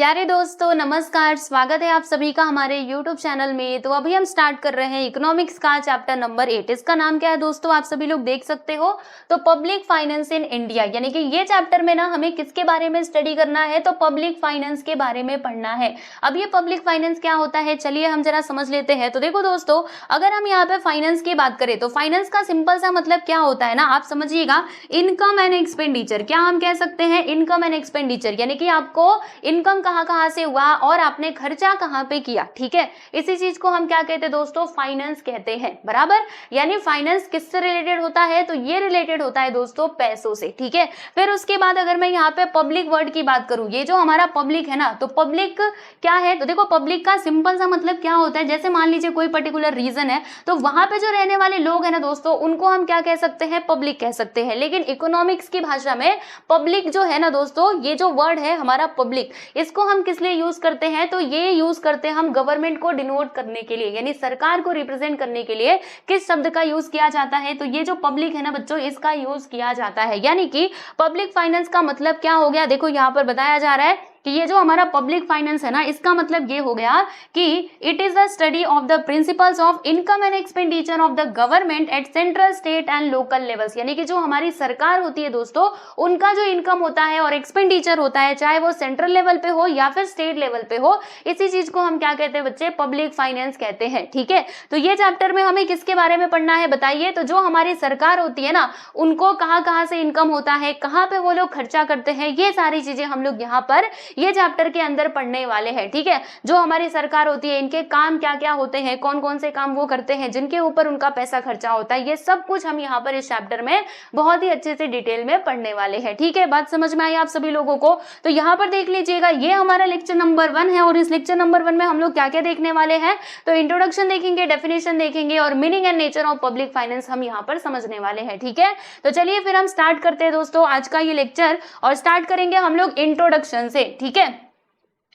प्यारे दोस्तों नमस्कार, स्वागत है आप सभी का हमारे YouTube चैनल में। तो अभी हम स्टार्ट कर रहे हैं इकोनॉमिक्स का चैप्टर नंबर 8। इसका नाम क्या है दोस्तों, आप सभी लोग देख सकते हो। तो पब्लिक फाइनेंस इन इंडिया, यानी कि ये चैप्टर में ना हमें किसके बारे में स्टडी करना है, तो पब्लिक फाइनेंस के बारे में पढ़ना है। अब ये पब्लिक फाइनेंस क्या होता है, चलिए हम जरा समझ लेते हैं। तो देखो दोस्तों, अगर हम यहाँ पे फाइनेंस की बात करें तो फाइनेंस का सिंपल सा मतलब क्या होता है ना, आप समझिएगा, इनकम एंड एक्सपेंडिचर। क्या हम कह सकते हैं, इनकम एंड एक्सपेंडिचर, यानी कि आपको इनकम कहाँ से हुआ और आपने खर्चा कहाँ पे किया। ठीक है, इसी चीज को हम क्या कहते हैं दोस्तों, फाइनेंस कहते हैं। बराबर, यानी फाइनेंस किससे रिलेटेड होता है, तो ये रिलेटेड होता है दोस्तों पैसों से। ठीक है, फिर उसके बाद अगर मैं यहाँ पे पब्लिक वर्ड की बात करूं, ये जो हमारा पब्लिक है ना, तो पब्लिक क्या है, तो देखो पब्लिक का सिंपल सा मतलब क्या होता है, जैसे मान लीजिए कोई पर्टिकुलर रीजन है, तो वहां पे जो रहने वाले लोग है ना दोस्तों, उनको हम क्या कह सकते हैं, पब्लिक कह सकते हैं। लेकिन इकोनॉमिक्स की भाषा में पब्लिक जो है ना दोस्तों, ये जो वर्ड है हमारा पब्लिक, इसको हम किस लिए यूज करते हैं, तो ये यूज करते हैं हम गवर्नमेंट को डिनोट करने के लिए, यानी सरकार को रिप्रेजेंट करने के लिए किस शब्द का यूज किया जाता है, तो ये जो पब्लिक है ना बच्चों, इसका यूज किया जाता है। यानी कि पब्लिक फाइनेंस का मतलब क्या हो गया, देखो यहाँ पर बताया जा रहा है कि ये जो हमारा पब्लिक फाइनेंस है ना, इसका मतलब ये हो गया कि it is the study of the principles of income and expenditure of the government at central, state and local levels. यानी कि जो हमारी सरकार होती है दोस्तों, उनका जो इनकम होता है और एक्सपेंडिचर होता है, चाहे वो सेंट्रल लेवल पे हो या फिर स्टेट लेवल पे हो, इसी चीज को हम क्या कहते हैं बच्चे, पब्लिक फाइनेंस कहते हैं। ठीक है, तो ये चैप्टर में हमें किसके बारे में पढ़ना है बताइए, तो जो हमारी सरकार होती है ना, उनको कहाँ से इनकम होता है, कहाँ पे वो लोग खर्चा करते हैं, ये सारी चीजें हम लोग यहाँ पर ये चैप्टर के अंदर पढ़ने वाले हैं। ठीक है, जो हमारी सरकार होती है, इनके काम क्या क्या होते हैं, कौन कौन से काम वो करते हैं जिनके ऊपर उनका पैसा खर्चा होता है, ये सब कुछ हम यहाँ पर इस चैप्टर में बहुत ही अच्छे से डिटेल में पढ़ने वाले हैं। ठीक है, बात समझ में आई आप सभी लोगों को। तो यहाँ पर देख लीजिएगा, ये हमारा लेक्चर नंबर 1 है और इस लेक्चर नंबर 1 में हम लोग क्या क्या देखने वाले हैं, तो इंट्रोडक्शन देखेंगे, डेफिनेशन देखेंगे और meaning and nature of public finance हम यहाँ पर समझने वाले हैं। ठीक है, तो चलिए फिर हम स्टार्ट करते हैं दोस्तों आज का ये लेक्चर, और स्टार्ट करेंगे हम लोग इंट्रोडक्शन से। ठीक है,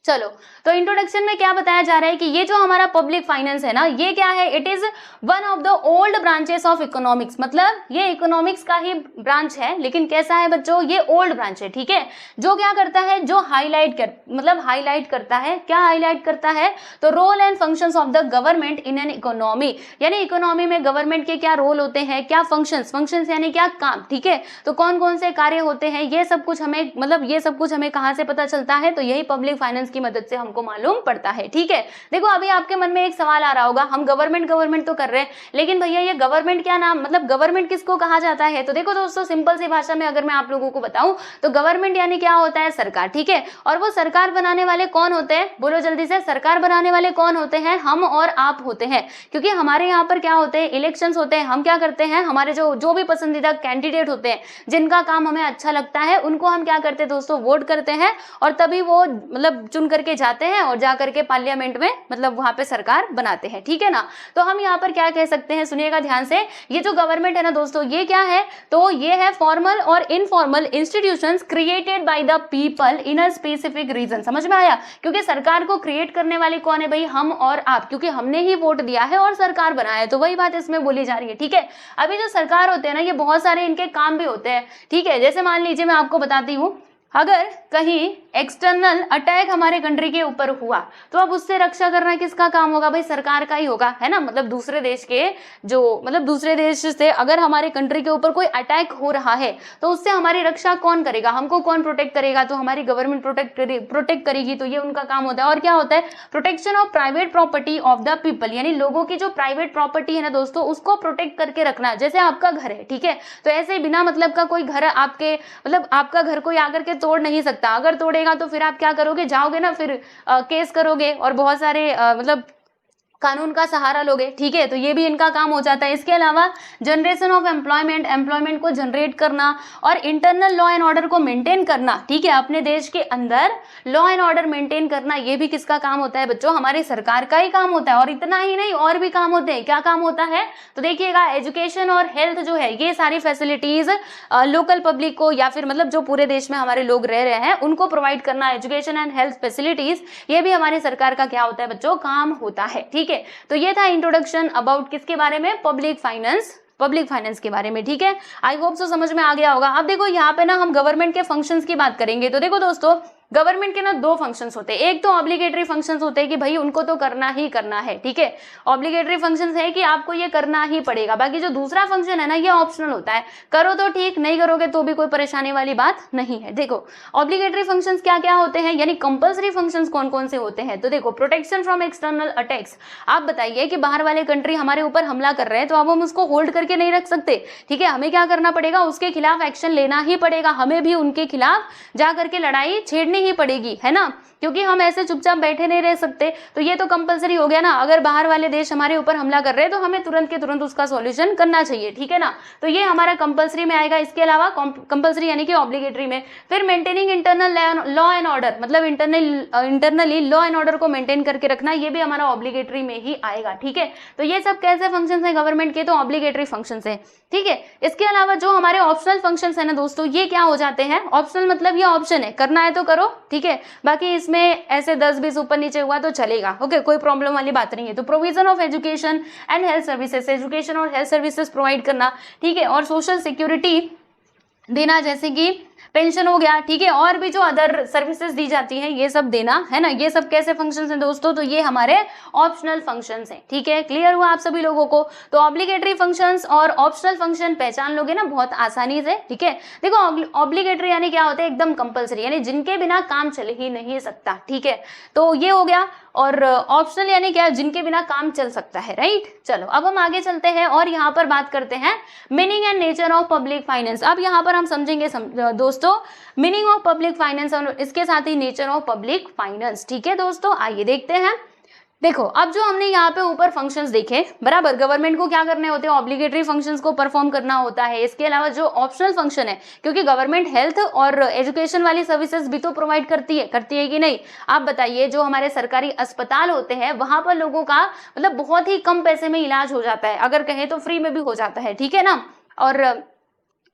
चलो, तो इंट्रोडक्शन में क्या बताया जा रहा है कि ये जो हमारा पब्लिक फाइनेंस है ना, ये क्या है, it is one of the old branches of economics. मतलब ये इकोनॉमिक्स का ही ब्रांच है, लेकिन कैसा है बच्चों, ये ओल्ड ब्रांच है। ठीक है, जो क्या करता है, जो हाईलाइट करता है, क्या हाईलाइट करता है, तो role and functions of the government in an economy, यानी इकोनॉमी में गवर्नमेंट के क्या रोल होते हैं, क्या फंक्शंस यानी क्या काम। ठीक है, तो कौन कौन से कार्य होते हैं, ये सब कुछ हमें, मतलब ये सब कुछ हमें कहाँ से पता चलता है, तो यही पब्लिक फाइनेंस की मदद से हमको मालूम पड़ता है। ठीक है, देखो अभी आपके मन में एक सवाल आ रहा होगा, हम गवर्नमेंट तो कर रहे हैं, लेकिन भैया ये गवर्नमेंट क्या नाम, मतलब गवर्नमेंट किसको कहा जाता है, तो देखो दोस्तों सिंपल सी भाषा में अगर मैं आप लोगों को बताऊं, तो गवर्नमेंट यानी क्या होता है, सरकार। ठीक है, और वो सरकार बनाने वाले कौन होते हैं, बोलो जल्दी से, सरकार बनाने वाले कौन होते हैं, हम और आप होते हैं। क्योंकि हमारे यहाँ पर क्या होते हैं, इलेक्शंस होते हैं, हम क्या करते हैं, हमारे जो भी पसंदीदा कैंडिडेट होते हैं, जिनका काम हमें अच्छा लगता है, उनको हम क्या करते हैं दोस्तों, वोट करते हैं, और तभी वो मतलब चुन करके जाते हैं और जाकर के पार्लियामेंट में मतलब वहां पे सरकार बनाते हैं। ठीक है ना, तो हम यहाँ पर क्या कह सकते हैं, सुनिएगा ध्यान से, ये जो गवर्नमेंट है ना दोस्तों, ये क्या है, तो ये है फॉर्मल और informal institutions created by the people in a specific region. समझ में आया, क्योंकि सरकार को क्रिएट करने वाले कौन है भाई, हम और आप, क्योंकि हमने ही वोट दिया है और सरकार बनाया है, तो वही बात इसमें बोली जा रही है। ठीक है, अभी जो सरकार होते हैं ना, ये बहुत सारे इनके काम भी होते हैं। ठीक है, जैसे मान लीजिए मैं आपको बताती हूँ, अगर कहीं एक्सटर्नल अटैक हमारे कंट्री के ऊपर हुआ, तो अब उससे रक्षा करना किसका काम होगा, भाई सरकार का ही होगा, है ना। मतलब दूसरे देश के जो, मतलब दूसरे देश से अगर हमारे कंट्री के ऊपर कोई अटैक हो रहा है, तो उससे हमारी रक्षा कौन करेगा, हमको कौन प्रोटेक्ट करेगा, तो हमारी गवर्नमेंट प्रोटेक्ट करेगी, तो ये उनका काम होता है। और क्या होता है, protection of private property of the people, यानी लोगों की जो प्राइवेट प्रॉपर्टी है ना दोस्तों, उसको प्रोटेक्ट करके रखना। जैसे आपका घर है, ठीक है, तो ऐसे बिना मतलब का कोई घर आपके, मतलब आपका घर कोई आकर के तोड़ नहीं सकता, अगर तोड़ेगा तो फिर आप क्या करोगे, जाओगे ना, फिर केस करोगे और बहुत सारे मतलब कानून का सहारा लोगे। ठीक है, तो ये भी इनका काम हो जाता है। इसके अलावा जनरेशन ऑफ एम्प्लॉयमेंट को जनरेट करना और इंटरनल लॉ एंड ऑर्डर को मेंटेन करना। ठीक है, अपने देश के अंदर लॉ एंड ऑर्डर मेंटेन करना, ये भी किसका काम होता है बच्चों, हमारी सरकार का ही काम होता है। और इतना ही नहीं, और भी काम होते हैं। क्या काम होता है, तो देखिएगा, एजुकेशन और हेल्थ जो है, ये सारी फैसिलिटीज लोकल पब्लिक को, या फिर मतलब जो पूरे देश में हमारे लोग रह रहे हैं, उनको प्रोवाइड करना, एजुकेशन एंड हेल्थ फैसिलिटीज, ये भी हमारी सरकार का क्या होता है बच्चों, काम होता है। ठीक है, तो ये था इंट्रोडक्शन अबाउट किसके बारे में, पब्लिक फाइनेंस के बारे में। ठीक है, आई होप सो समझ में आ गया होगा। अब देखो यहाँ पे ना हम गवर्नमेंट के फंक्शंस की बात करेंगे। तो देखो दोस्तों, गवर्नमेंट के ना दो फंक्शंस होते हैं, एक तो ऑब्लिगेटरी फंक्शंस होते हैं कि भाई उनको तो करना ही करना है, ठीक है, ऑब्लिगेटरी फंक्शंस है कि आपको ये करना ही पड़ेगा। बाकी जो दूसरा फंक्शन है ना ये ऑप्शनल होता है, करो तो ठीक, नहीं करोगे तो भी कोई परेशानी वाली बात नहीं है। देखो ऑब्लिगेटरी फंक्शंस क्या क्या होते हैं, यानी कंपल्सरी फंक्शंस कौन कौन से होते हैं। तो देखो प्रोटेक्शन फ्रॉम एक्सटर्नल अटैक्स, आप बताइए कि बाहर वाले कंट्री हमारे ऊपर हमला कर रहे हैं तो अब हम उसको होल्ड करके नहीं रख सकते, ठीक है, हमें क्या करना पड़ेगा, उसके खिलाफ एक्शन लेना ही पड़ेगा, हमें भी उनके खिलाफ जा करके लड़ाई छेड़नी ही पड़ेगी, है ना, क्योंकि हम ऐसे चुपचाप बैठे नहीं रह सकते। तो ये तो कंपलसरी हो गया ना, अगर बाहर वाले देश हमारे ऊपर हमला कर रहे हैं तो हमें तुरंत के तुरंत उसका सॉल्यूशन करना चाहिए, ठीक है ना, तो ये हमारा कंपलसरी में आएगा। इसके अलावा कंपलसरी यानी कि ऑब्लिगेटरी में फिर maintaining internal law and order, मतलब इंटरनली लॉ एंड ऑर्डर को मेंटेन करके रखना, ये भी हमारा ऑब्लिगेटरी में ही आएगा, ठीक है। तो ये सब कैसे फंक्शंस हैं गवर्नमेंट के, तो ऑब्लिगेटरी फंक्शंस हैं, ठीक है। इसके अलावा जो हमारे ऑप्शनल फंक्शंस है ना दोस्तों, ये क्या हो जाते हैं, ऑप्शनल मतलब ये ऑप्शन है, करना है तो करो, ठीक है, बाकी इसमें ऐसे 10-20 ऊपर नीचे हुआ तो चलेगा, ओके, कोई प्रॉब्लम वाली बात नहीं है। तो provision of education and health services, education और हेल्थ सर्विसेज प्रोवाइड करना, ठीक है, और सोशल सिक्योरिटी देना, जैसे कि पेंशन हो गया, ठीक है, और भी जो अदर सर्विसेज दी जाती हैं ये सब देना, है ना, ये सब कैसे फंक्शंस हैं दोस्तों, तो ये हमारे ऑप्शनल फंक्शंस हैं, ठीक है। क्लियर हुआ आप सभी लोगों को। तो ऑब्लिगेटरी फंक्शंस और ऑप्शनल फंक्शन पहचान लोगे ना बहुत आसानी से, ठीक है। देखो ऑब्लिगेटरी यानी क्या होता है, एकदम कंपलसरी, यानी जिनके बिना काम चल ही नहीं सकता, ठीक है, तो ये हो गया। और ऑप्शनल यानी क्या, जिनके बिना काम चल सकता है, राइट। चलो अब हम आगे चलते हैं और यहाँ पर बात करते हैं meaning and nature of public finance. अब यहाँ पर हम समझेंगे दोस्तों मीनिंग ऑफ पब्लिक फाइनेंस और इसके साथ ही नेचर ऑफ पब्लिक फाइनेंस, ठीक है दोस्तों। आइए देखते हैं। देखो अब जो हमने यहाँ पे ऊपर फंक्शंस देखे, बराबर, गवर्नमेंट को क्या करने होते हैं, ऑब्लिगेटरी फंक्शंस को परफॉर्म करना होता है। इसके अलावा जो ऑप्शनल फंक्शन है, क्योंकि गवर्नमेंट हेल्थ और एजुकेशन वाली सर्विसेज भी तो प्रोवाइड करती है कि नहीं, आप बताइए। जो हमारे सरकारी अस्पताल होते हैं वहां पर लोगों का मतलब बहुत ही कम पैसे में इलाज हो जाता है, अगर कहें तो फ्री में भी हो जाता है, ठीक है ना। और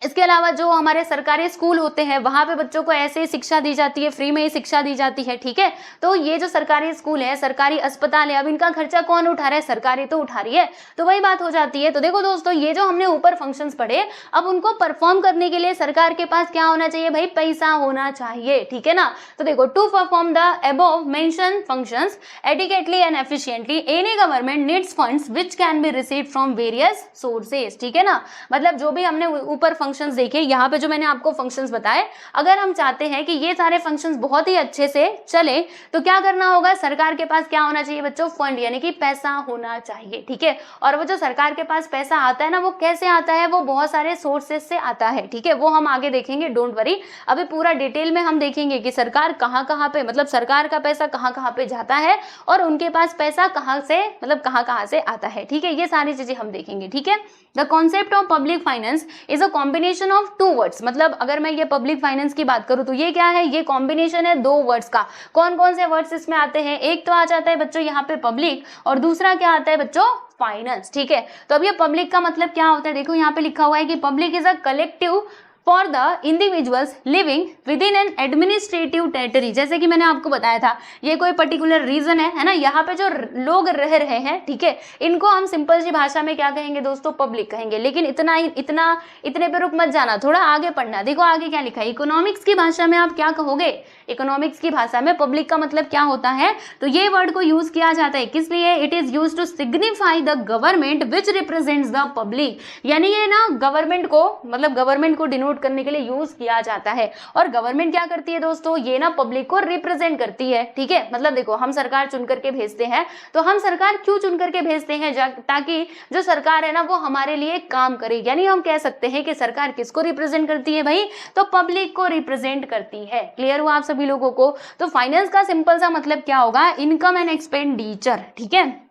इसके अलावा जो हमारे सरकारी स्कूल होते हैं वहां पे बच्चों को ऐसे ही शिक्षा दी जाती है, फ्री में ही शिक्षा दी जाती है, ठीक है। तो ये जो सरकारी स्कूल है, सरकारी अस्पताल है, अब इनका खर्चा कौन उठा रहा है, सरकारी तो उठा रही है, तो वही बात हो जाती है। तो देखो दोस्तों, ये जो हमने ऊपर फंक्शंस पढ़े, अब उनको परफॉर्म करने के लिए सरकार के पास क्या होना चाहिए भाई, पैसा होना चाहिए, ठीक है ना। तो देखो to perform the above mention functions adequately and efficiently any government needs funds which can be received from various sources, ठीक है ना। मतलब जो भी हमने ऊपर फंक्शंस देखे, यहाँ पे जो मैंने आपको फंक्शंस बताए, अगर हम चाहते हैं कि ये सारे फंक्शंस बहुत ही अच्छे से चले तो क्या करना होगा, सरकार के पास क्या होना चाहिए बच्चों, फंड, यानी कि पैसा होना चाहिए, ठीक है। और वो जो सरकार के पास पैसा आता है ना, वो कैसे आता है, वो बहुत सारे सोर्सेज से आता है, ठीक है, वो हम आगे देखेंगे, डोंट वरी। अभी पूरा डिटेल में हम देखेंगे कि सरकार कहाँ कहाँ पे, मतलब सरकार का पैसा कहाँ कहाँ पे जाता है और उनके पास पैसा कहाँ से, मतलब कहाँ कहाँ से आता है, ठीक है, ये सारी चीजें हम देखेंगे, ठीक है। The concept of public finance is a combination of two words, मतलब अगर मैं ये पब्लिक फाइनेंस की बात करूं तो ये क्या है, ये कॉम्बिनेशन है दो वर्ड्स का। कौन कौन से वर्ड्स इसमें आते हैं, एक तो आ जाता है बच्चों यहाँ पे पब्लिक, और दूसरा क्या आता है बच्चों, फाइनेंस, ठीक है। तो अब ये पब्लिक का मतलब क्या होता है, देखो यहाँ पे लिखा हुआ है कि public is a collective for the individuals living with in an administrative territory. जैसे कि मैंने आपको बताया था, ये कोई पर्टिकुलर रीजन है ना, यहाँ पे जो लोग रह रहे हैं, ठीक है, इनको हम सिंपल सी भाषा में क्या कहेंगे दोस्तों, पब्लिक कहेंगे। लेकिन इतने पे रुक मत जाना, थोड़ा आगे पढ़ना। देखो आगे क्या लिखा है, इकोनॉमिक्स की भाषा में आप क्या कहोगे, इकोनॉमिक्स की भाषा में पब्लिक का मतलब क्या होता है, तो ये वर्ड को यूज किया जाता है किस लिए, it is use to signify the government which represents the public, यानी ये ना गवर्नमेंट को, मतलब गवर्नमेंट को डिनोट करने के लिए यूज किया जाता है। और गवर्नमेंट क्या करती है दोस्तों, ये ना पब्लिक को रिप्रेजेंट करती है, ठीक है। मतलब देखो हम सरकार चुन करके भेजते हैं, तो हम सरकार क्यों चुन करके भेजते हैं, ताकि जो सरकार है ना वो हमारे लिए काम करे। यानी हम कह सकते हैं कि सरकार किसको रिप्रेजेंट करती है भाई, तो पब्लिक को रिप्रेजेंट करती है। क्लियर हुआ आप सभी लोगों को। तो फाइनेंस का सिंपल सा मतलब क्या होगा, इनकम एंड एक्सपेंडिचर, ठीक है।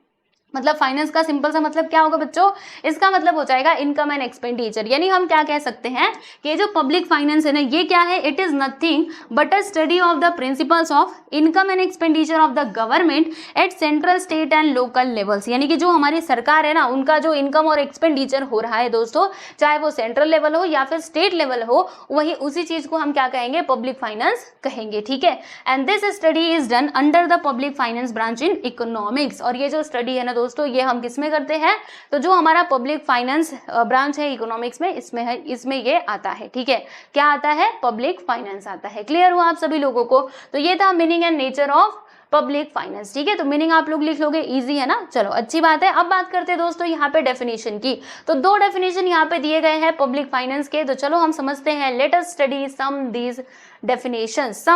मतलब फाइनेंस का सिंपल सा मतलब क्या होगा बच्चों, इसका मतलब हो जाएगा इनकम एंड एक्सपेंडिचर। यानी हम क्या कह सकते हैं कि जो पब्लिक फाइनेंस है ना, ये क्या है, it is nothing but a study of the principles of income and expenditure of the government at central, state and local levels. यानी कि जो हमारी सरकार है ना, उनका जो इनकम और एक्सपेंडिचर हो रहा है दोस्तों, चाहे वो सेंट्रल लेवल हो या फिर स्टेट लेवल हो, वही उसी चीज को हम क्या कहेंगे, पब्लिक फाइनेंस कहेंगे, ठीक है। And this study is done under the public finance branch in economics. और ये जो स्टडी है ना दोस्तों, ये हम किस में करते हैं, तो जो हमारा पब्लिक फाइनेंस ब्रांच है इकोनॉमिक्स में, इसमें है, इसमें ये आता है। ठीक है, क्या आता है, पब्लिक फाइनेंस आता है। क्लियर हुआ आप सभी लोगों को? तो ये था meaning and nature of public finance. ठीक है, तो मीनिंग आप लोग लिख लोगे, इजी है ना। चलो अच्छी बात है। अब बात करते हैं दोस्तों यहाँ पे डेफिनेशन की। तो 2 डेफिनेशन यहाँ पे दिए गए हैं पब्लिक फाइनेंस के, तो चलो हम समझते हैं। Let us study some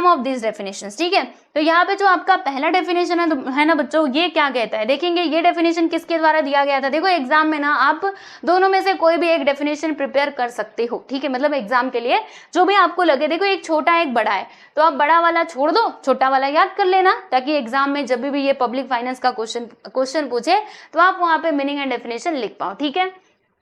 of these definitions. ठीक है, तो यहाँ पे जो आपका पहला डेफिनेशन है ना बच्चों, ये क्या कहता है, देखेंगे ये डेफिनेशन किसके द्वारा दिया गया था। देखो एग्जाम में ना आप दोनों में से कोई भी एक डेफिनेशन प्रिपेयर कर सकते हो। ठीक है, मतलब एग्जाम के लिए जो भी आपको लगे, देखो एक छोटा एक बड़ा है, तो आप बड़ा वाला छोड़ दो, छोटा वाला याद कर लेना, ताकि एग्जाम में जब भी ये पब्लिक फाइनेंस का क्वेश्चन पूछे तो आप वहां पे मीनिंग एंड डेफिनेशन लिख पाओ। ठीक है,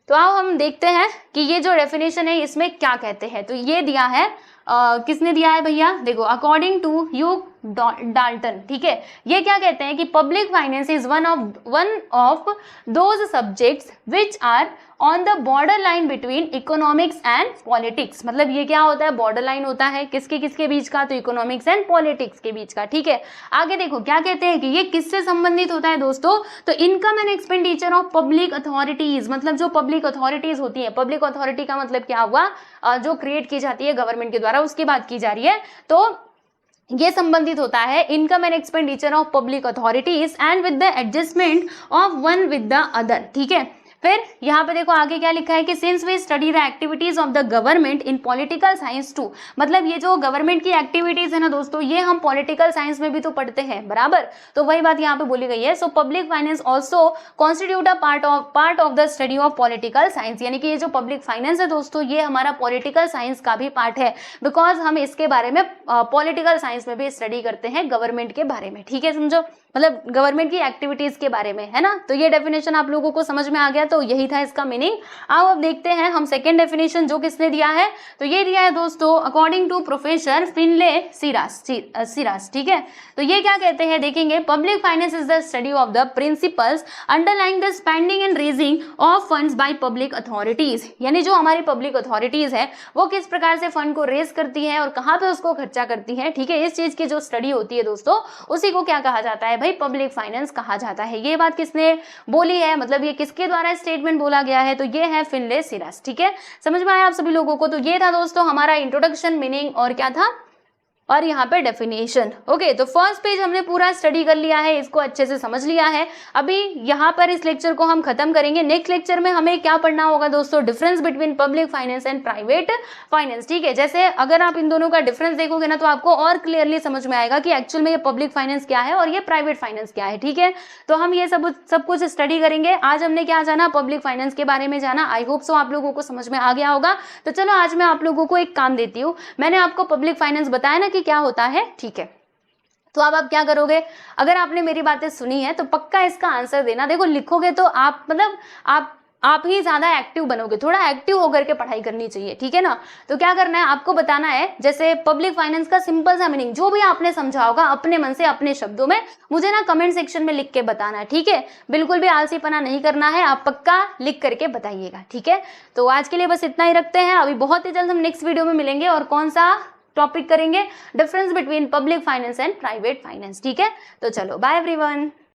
तो आओ हम देखते हैं कि ये जो डेफिनेशन है इसमें क्या कहते हैं। तो ये दिया है किसने दिया है भैया, देखो अकॉर्डिंग टू ह्यूग डाल्टन। ठीक है, ये क्या कहते हैं कि public finance is one of those subjects which are on the border line between economics and politics. मतलब ये क्या होता है, बॉर्डर लाइन होता है किसके बीच का, तो इकोनॉमिक्स एंड पॉलिटिक्स के बीच का। ठीक है, आगे देखो क्या कहते हैं कि ये किससे संबंधित होता है दोस्तों, तो income and expenditure of public authorities. मतलब जो पब्लिक अथॉरिटीज होती है, पब्लिक अथॉरिटी का मतलब क्या हुआ, जो क्रिएट की जाती है गवर्नमेंट के द्वारा, उसकी बात की जा रही है। तो ये संबंधित होता है income and expenditure of public authorities and with the adjustment of one with the other. ठीक है, फिर यहाँ पे देखो आगे क्या लिखा है कि since we study the activities of the government in political science too. मतलब ये जो गवर्नमेंट की एक्टिविटीज है ना दोस्तों, ये हम पॉलिटिकल साइंस में भी तो पढ़ते हैं बराबर, तो वही बात यहाँ पे बोली गई है। So public finance also constitute a part of the study of political science. यानी कि ये जो पब्लिक फाइनेंस है दोस्तों, ये हमारा पॉलिटिकल साइंस का भी पार्ट है, बिकॉज हम इसके बारे में पॉलिटिकल साइंस में भी स्टडी करते हैं गवर्नमेंट के बारे में। ठीक है, समझो, मतलब गवर्नमेंट की एक्टिविटीज के बारे में, है ना। तो ये डेफिनेशन आप लोगों को समझ में आ गया, तो यही था इसका मीनिंग। आओ अब देखते हैं हम सेकंड डेफिनेशन जो किसने दिया है, तो ये दिया है दोस्तों according to professor Findlay Shirras. ठीक है, तो ये क्या कहते हैं, देखेंगे public finance is the study of the principles underlying the spending and raising of funds by public authorities. यानी जो हमारी पब्लिक अथॉरिटीज है वो किस प्रकार से फंड को रेज करती है और कहाँ पे उसको खर्चा करती है। ठीक है, इस चीज की जो स्टडी होती है दोस्तों, उसी को क्या कहा जाता है भाई, पब्लिक फाइनेंस कहा जाता है। ये बात किसने बोली है, मतलब ये किसके द्वारा स्टेटमेंट बोला गया है, तो ये है फिनले सिरास। ठीक है, समझ में आया आप सभी लोगों को? तो ये था दोस्तों हमारा इंट्रोडक्शन, मीनिंग और क्या था, और यहाँ पे डेफिनेशन। ओके, तो फर्स्ट पेज हमने पूरा स्टडी कर लिया है, इसको अच्छे से समझ लिया है। अभी यहाँ पर इस लेक्चर को हम खत्म करेंगे। नेक्स्ट लेक्चर में हमें क्या पढ़ना होगा दोस्तों, difference between public finance and private finance. ठीक है, जैसे अगर आप इन दोनों का डिफरेंस देखोगे ना, तो आपको और क्लियरली समझ में आएगा कि एक्चुअल में ये पब्लिक फाइनेंस क्या है और ये प्राइवेट फाइनेंस क्या है। ठीक है, तो हम ये सब कुछ स्टडी करेंगे। आज हमने क्या जाना, पब्लिक फाइनेंस के बारे में जाना। आई होप सो आप लोगों को समझ में आ गया होगा। तो चलो आज मैं आप लोगों को एक काम देती हूँ। मैंने आपको पब्लिक फाइनेंस बताया ना कि क्या होता है, ठीक है, तो अब आप क्या करोगे, अगर आपने मेरी बातें सुनी है तो पक्का इसका आंसर देना। देखो लिखोगे तो आप मतलब आप ही ज्यादा एक्टिव बनोगे, थोड़ा एक्टिव होकर के पढ़ाई करनी चाहिए। ठीक है ना, तो क्या करना है, आपको बताना है जैसे पब्लिक फाइनेंस का सिंपल सा मीनिंग, जो भी आपने समझा होगा अपने मन से अपने शब्दों में मुझे ना कमेंट सेक्शन में लिख के बताना है। ठीक है, बिल्कुल भी आलसीपना नहीं करना है, आप पक्का लिख करके बताइएगा। ठीक है, तो आज के लिए बस इतना ही रखते हैं। अभी बहुत ही जल्द हम नेक्स्ट वीडियो में मिलेंगे और कौन सा टॉपिक करेंगे, difference between public finance and private finance. ठीक है, तो चलो बाय एवरीवन।